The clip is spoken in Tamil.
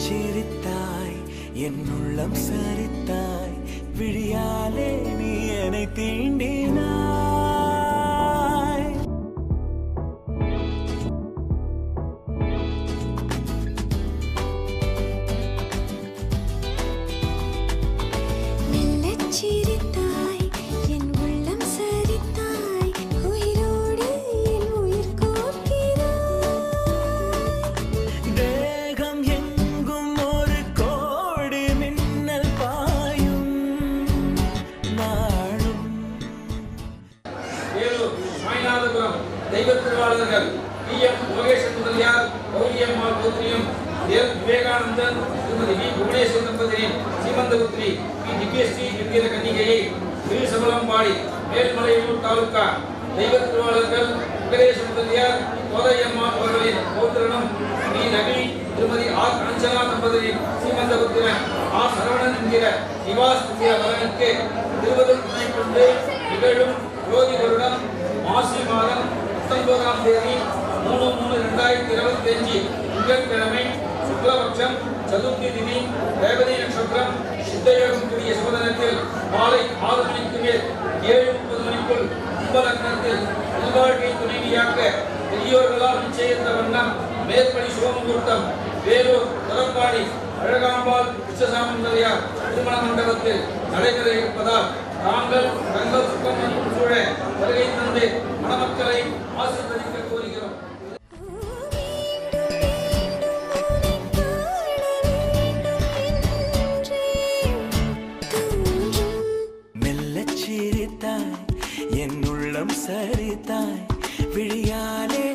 சிரித்தாய் என் உள்ளம் சரித்தாய் விழியாலே நீ என்னை தீண்டினாய் மெல்லச் சிரித்தாய் என் உள்ளம் சரித்தாய் உயிரோடு என் உயிர் கோர்க்கிறாய் தேகம் எங்கும் ஒரு கோடி மின்னல் பாயும் நாளும் வேலூர் சாய்நாதபுரம் தெய்வ திருவாளர்கள் பி.எம். லோகேஷன் முதலியார் கௌரியம்மாள் புத்திரியும் விவேகானந்தன் திருமதி வி. புவனேஸ்வர் தம்பதியின் சீமந்தபுத்திரி பி. திவ்யஸ்ரீ என்கிற கன்னிகையை திருசபலம்பாடி மேல்மலையூர் தாலுகா தெய்வ திருவாளர்கள் வெங்கடேஷ் முதலியார் கோதையம்மா அவர்களின் பௌத்திரனும் பி. நகி திருமதி ஆர். அஞ்சனா தம்பதியின் சீமந்தபுத்திரன் ஆர். சரவணன் என்கிற நிவாஸ் என்கிற வரனுக்கு திருவருள் துணை கொண்டு நிகழும் ஜோதி வருடம் மாசி மாதம் 19ஆம் தேதி 3/3/2025 திங்கட்கிழமை சுக்லபட்சம் சதுர்த்தி திதி ரேவதி நட்சத்திரம் சித்தயோகம் கூடிய சுபதினத்தில் மாலை 6 மணிக்கு மேல் 7:30 மணிக்குள் கும்பலக்னத்தில் நல்வாழ்க்கை துணைவியாக்க பெரியோர்களால் நிச்சயித்த வண்ணம் மேற்படி சுபமுகூர்த்தம் வேலூர் தரப்பாடி அழகாம்பாள் கிருஷ்ணசாமந்தரையார் திருமண மண்டபத்தில் நடைபெற இருப்பதால் தாங்கள் தங்கள் சுத்தம் சூழ வருகை தந்து மணமக்களை ஆசீர்வதிக்க கோருகிறோம். மெல்லச் சிரித்தாய் என் உள்ளம் சரித்தாய் விழியாலே